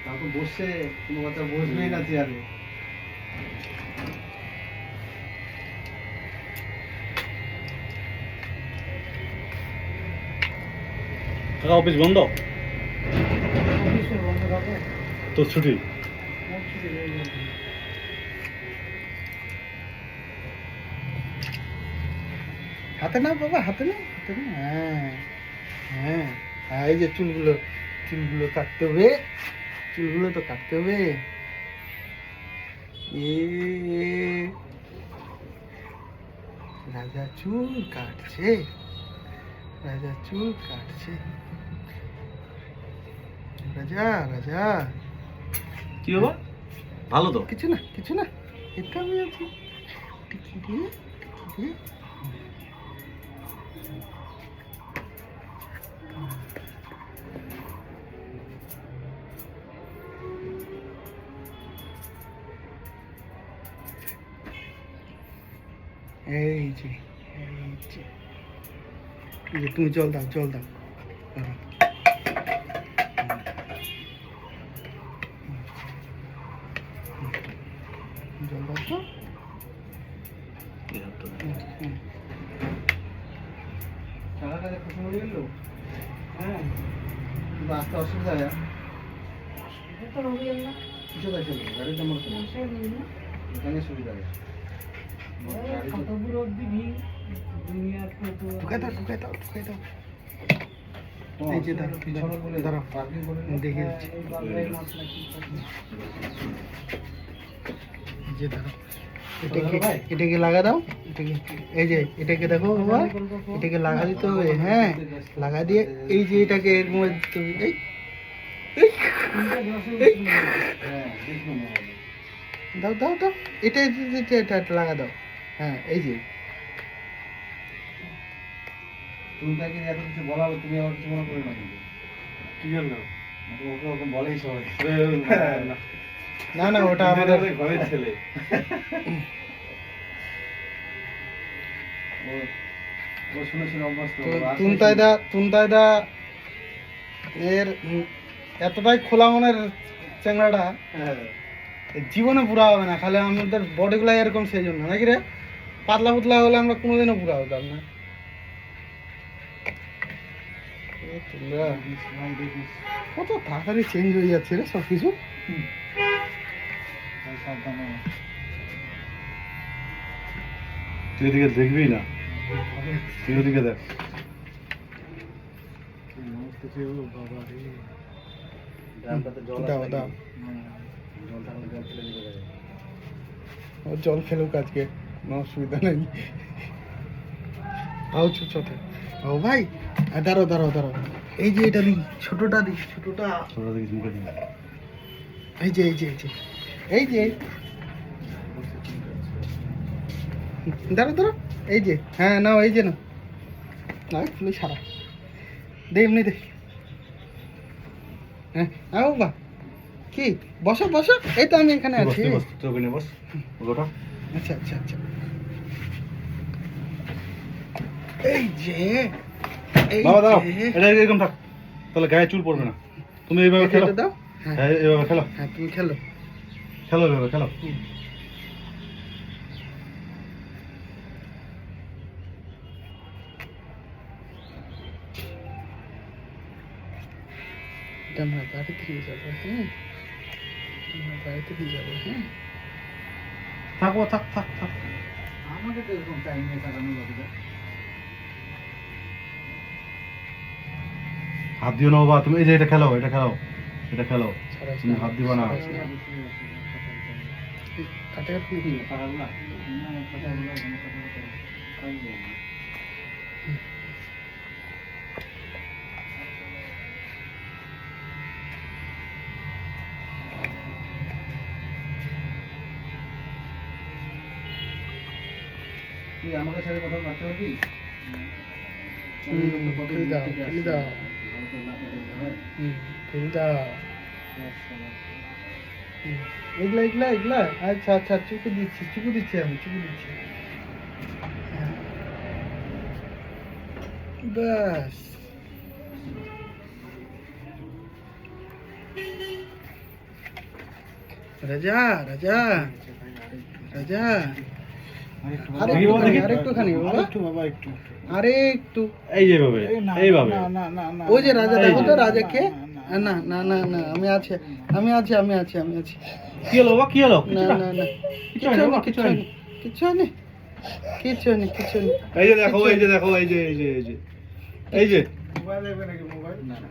কাউকে বসছে কোনো কথা বসবেই না চেয়ারে। কাকা অফিস বন্ধ? তোর ছুটি? হাতে না বাবা, হাতে না, হাতে না। হ্যাঁ হ্যাঁ হ্যাঁ, এই যে চুলগুলো, চুলগুলো কাটতে হবে, চুলগুলো তো কাটতে হবে। এ রাজা চুল কাটছে, রাজা চুল কাটছে। রাজা রাজা কি বাবা? ভালো তো? কিছু না, কিছু না, এটা আমি আছি। টিকি দিয়ে, টিকি দিয়ে। এই যে, এই যে, এই যে তুমি জল দাও, জল দাও। জল দাও তো। টাকাটা যে খুশি হয়ে গেল। হ্যাঁ, কিন্তু আসতে অসুবিধা হয়। কিছু দেখে গাড়ির নাম্বার এখানে সুবিধা হয়। ঢুকাই দাও, ঢুকাই দাও, ঢুকাই দাও। এই যে দাঁড়াও, দাঁড়াও, দেখে দিচ্ছি। এই যে দাঁড়াও, এটাকে লাগা দাও, এটাকে, এই যে এটাকে দেখো বাবা, এটাকে লাগা দিতে হবে। হ্যাঁ, লাগা দিয়ে এই যে এটাকে এর মধ্যে দিতে হবে। এই দাও দাও দাও, এটা এটা লাগা দাও। হ্যাঁ, এই যে তুমি তাকে এত কিছু বলা, তুমি আমার কিছু মনে করে না। কিন্তু কি জন্য? ওকে ওকে বলেই সবাই। না না না, ওটা আমাদের ঘরের ছেলে। ও শুনে শুনে অভ্যস্ত। তুনতাইদা এর এতটাই খোলা মনের চ্যাংড়াটা, জীবনে পুরা হবে না। খালি আমাদের বডিগুলো এরকম, সেই জন্য নাকি রে। পাতলা পুতলা হলে আমরা কোনোদিনও পুরা হতাম না। কত তাড়াতাড়ি চেঞ্জ হয়ে যাচ্ছে রে সব কিছু। তুই এদিকে দেখবি না, তুই ওদিকে দেখ। দাও দাও, ও জল খেলুক আজকে, কোনো অসুবিধা নেই। আও ছোট ও ভাই, দাঁড়াও দাঁড়াও দাঁড়াও, এই যে এটা দিই, ছোটটা দিই, ছোটটা। ছোটটা দেখি মুখে দিন। এই যে, এই যে, এই যে, এই যে, দাঁড়াও দাঁড়াও, এই যে, হ্যাঁ নাও, এই যে না, না খুলে সারা দে, এমনি দে। হ্যাঁ আও বা কি, বসো বসো, এই তো আমি এখানে আছি। বস ওটা। আচ্ছা আচ্ছা আচ্ছা, এই যে, এই বাবা দাও, যে, এটা এরকম থাক, তাহলে গায়ে চুল পড়বে না। তুমি এইভাবে খেলো, এটা দাও। হ্যাঁ এইভাবে খেলো, হ্যাঁ তুমি খেলো, খেলো এইভাবে খেলো। এটা আমরা বাড়িতে নিয়ে যাবো। হ্যাঁ, আমরা বাড়িতে নিয়ে যাবো। হ্যাঁ, থাকো, থাক থাক থাক। আমাকে তো এরকম টাইম নিয়ে কাটানো যাবে না। হাত দিও না বাবা, তুমি এই যে এটা খেলো, এটা খেলো, এটা খেলো, ছাড়াস তুমি হাত দিবা না। কাটে কাটে টাকাগুলো তুই আমাকে সাথে কথা বলতে পারবি? এগুলা এগুলা এগুলা, আচ্ছা আচ্ছা, চুকু দিচ্ছি, চুকু দিচ্ছি, আমি চুকু দিচ্ছি। ব্যাস, রাজা রাজা রাজা দেখি বাবা, দেখি। আরেকটুখানি বাবা, বাবা একটু আরেকটু। এই যেভাবে এইভাবে না না না ওই যে রাজা, এই দেখো তো যে। রাজা কে? না না না না, আমি আছি আমি আছি আমি আছি আমি আছি। কি হলো বাবা, কি হলো? না না না, কিছু হয়নি বাবা, কিছু হয়নি। কিচ্ছু নেই কিচ্ছু নেই কিচ্ছু নেই। এই যে দেখো, এই যে দেখো, এই যে এই যে এই যে এই যে মোবাইল দেবে নাকি মোবাইল না না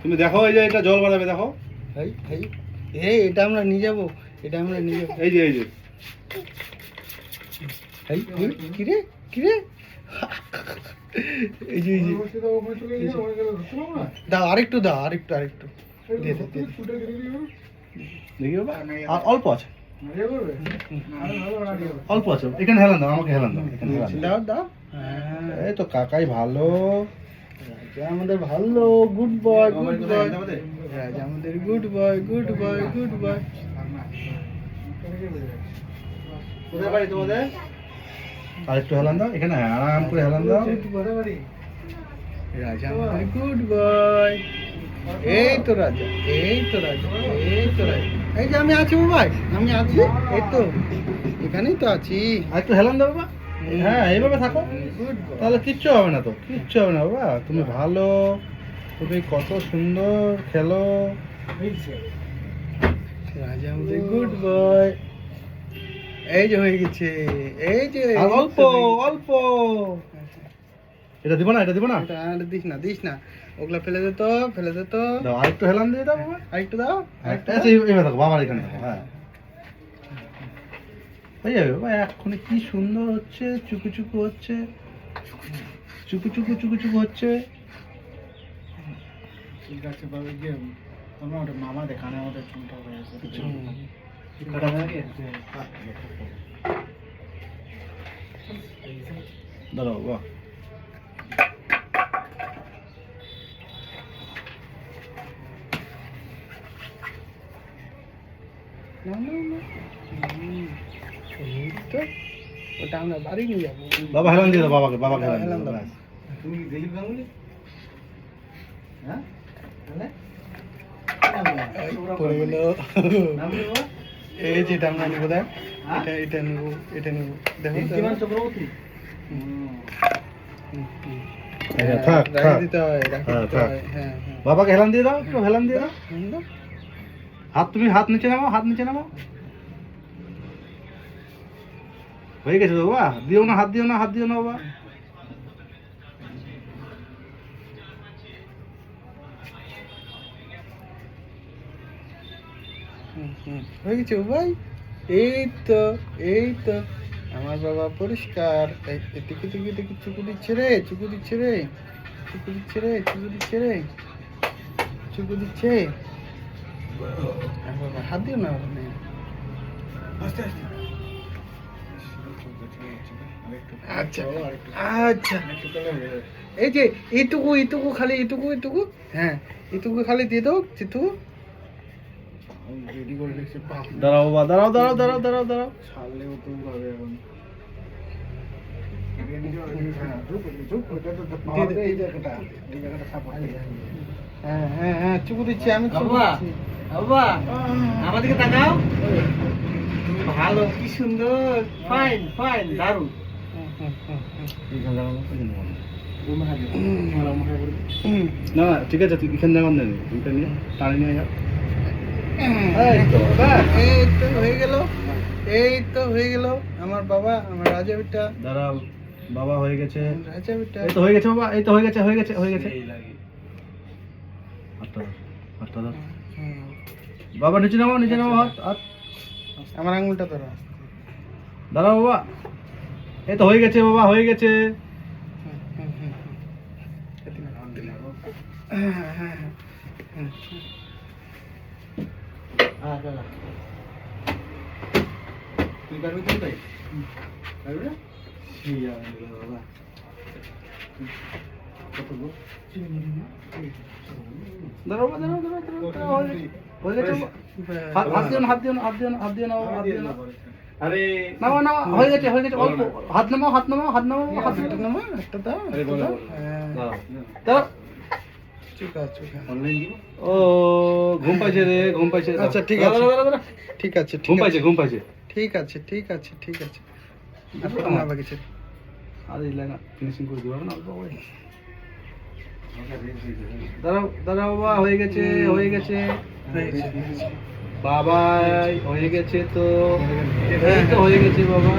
তুমি দেখো, এই যে এটা জল বাড়াবে, দেখো এই এই এই, এটা আমরা নিয়ে যাবো, এটা আমরা নিয়ে যাবো। এই যে এই যে এই এই, কি রে কি রে? এই যে এই যে, দাও আরেকটু দাও, আরেকটু আরেকটু দিয়ে দে দিয়ে দে। দেখি বাবা, আর অল্প আছে, অল্প আছে, এখানে হেলান দাও, আমাকে হেলান দাও, এখানে হেলান দাও। দাও দাও। হ্যাঁ, এই তো কাকাই ভালো। রাজা আমাদের ভালো, গুড বয় গুড বয়, রাজা আমাদের good boy good boy good boy. কোথায় বাড়ি তোমাদের আর একটু হেলান দাও, এখানে আরাম করে হেলান দাও। রাজা আমাদের গুড বয়। এই তো রাজা, এই তো রাজা, এই তো রাজা। এই যে আমি আছি ভাই, আমি আছি, এই তো এখানেই তো আছি। আর একটু হেলান দাও বাবা। হ্যাঁ, এইভাবে থাকো, গুড বয়। তাহলে কিচ্ছু হবে না, তো কিচ্ছু হবে না বাবা। তুমি ভালো, তুমি কত সুন্দর খেলো। রাজা আমাদের গুড বয়। এই যে হয়ে গেছে, এই যে আর অল্প অল্প, এটা দিব না, এটা দিব না। এটা আর দিস না দিস না, ওগুলা ফেলে দে তো, ফেলে দে তো। দাও আরেকটু হেলান দিয়ে দাও বাবা। আরেকটু দাও আরেকটু আচ্ছা, এইভাবে থাকো, বাবার এখানে থাকো। হ্যাঁ, হয়ে যাবে বাবা। এক্ষুনি কি সুন্দর হচ্ছে, চুকু চুকু হচ্ছে, চুকু চুকু চুকু চুকু হচ্ছে। ঠিক আছে বাবা গিয়ে তোমার ওটা মামা দেখানে আমাদের চুলটা হয়ে গেছে কাটা হয়ে গেছে? দাঁড়াও বাবা। না না না, এই তো, ওটা আমরা বাড়ি নিয়ে যাবো। বাবা হেলান দিয়ে দাও, বাবাকে বাবাকে হেলান হেলান দিয়ে দাও। দাও। ব্যাস। তুমি কি দিলীপ গাঙ্গুলি হ্যাঁ তাহলে এই পড়ে গেল। নাম কি বাবা এই যে এটা আমরা নিবো, দেখ হ্যাঁ? এটা এটা নিবো, এটা নিবো, দেখো দীপ্তিমান চক্রবর্তী আচ্ছা, থাক রাখি থাক। দিতে হয়, রাখি হ্যাঁ, দিতে থাক। হয়। হ্যাঁ হ্যাঁ, বাবাকে হেলান দিয়ে দাও, একটু হেলান দিয়ে দাও। হুম, হাত, তুমি হাত নিচে নামাও, হাত নিচে নামাও। হয়ে গেছে তো বাবা, দিও না, হাত দিও না, হাত দিও না বাবা। হুম, হুম, হয়ে গেছে ভাই। এই তো এই তো আমার বাবা পরিষ্কার। এই দেখি দেখি দেখি, চুকু দিচ্ছে রে, চুকু দিচ্ছে রে, চুকু দিচ্ছে রে, চুকু দিচ্ছে রে, চুকু দিচ্ছে। আর বাবা হাত দিও না ওখানে। আস্তে আস্তে আচ্ছা আচ্ছা, এই যে এইটুকু এইটুকু খালি, এইটুকু এইটুকু, হ্যাঁ এইটুকু খালি দিয়ে দাও, যেটুকু রেডি করে রেখেছে বাপ দাঁড়াও বাবা, দাঁড়াও দাঁড়াও দাঁড়াও দাঁড়াও দাঁড়াও। ছাড়লেও তো হবে এখন এই জায়গাটা সাপোর্ট হ্যাঁ হ্যাঁ হ্যাঁ, চুকু দিচ্ছি আমি, চুকু বাবা, দিচ্ছি। বাবা আমাদেরকে তাকাও তুমি ভালো কি সুন্দর ফাইন ফাইন দারুণ হুম, হুম, হুম, হুম। এখানে লাগাও, এখানে লাগাও। হুম। না না, ঠিক আছে, তুই এখানে লাগাও, নেই ওইটা নিয়ে টানে নিয়ে যাও। এই তো বাবা, এই তো হয়ে গেল, এই তো হয়ে গেল আমার বাবা, আমার রাজা বেটা, দাঁড়াও, বাবা হয়ে গেছে। রাজা বেটা। এই তো হয়ে গেছে বাবা, এই তো হয়ে গেছে, হয়ে গেছে, হয়ে গেছে। হাতটা দাও, হাতটা দাও। হুম, বাবা নিচে নামাও, নিচে নামাও, হাত হাত। আমার আঙুলটা ধরো। দাঁড়াও বাবা, এই তো হয়ে গেছে বাবা, হয়ে গেছে। হুম, হুম, হুম, হুম। হ্যাঁ, হ্যাঁ, হ্যাঁ, হ্যাঁ। তুই পারবি তো তাই পারবি না বাবা কত গো দাঁড়াও বাবা, দাঁড়াও দাঁড়াও দাঁড়াও, দাঁড়াও, হয়ে গেছে বাবা। হাত হাত দিও না, হাত দিও না, হাত দিও না, হাত দিও না বাবা, হাত দিও না। আরে নামাও নামাও, হয়ে গেছে, হয়ে গেছে, অল্প। হাত নামাও, হাত নামাও, হাত নামাও, হাত একটা নামাও। নামা, একটা দাও, আরে একটা বলো, দাও। বলো। হ্যাঁ, দাঁড়াও। চুকা চুকা। অনলাইন দিব ও ঘুম পাইছে রে, ঘুম পাইছে। আচ্ছা, ঠিক দাঁড়াও, আছে। দাঁড়াও, দাঁড়াও, ঠিক আছে ঘুম ঠিক পাইছে আছে ঘুম পাইছে ঠিক আছে ঠিক আছে ঠিক আছে আর তোমার বাকি ছিল আর এই লাইন ফিনিশিং করে দিবা না অল্প করে দাঁড়াও দাঁড়াও বাবা হয়ে গেছে হয়ে গেছে বাবা হয়ে গেছে তো এই তো হয়ে গেছে বাবা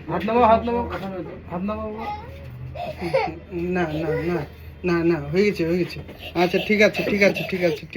হাত নামাও হাত নামাও হাত নামাও বাবা। না না না না না হয়ে গেছে আচ্ছা ঠিক আছে ঠিক আছে ঠিক আছে ঠিক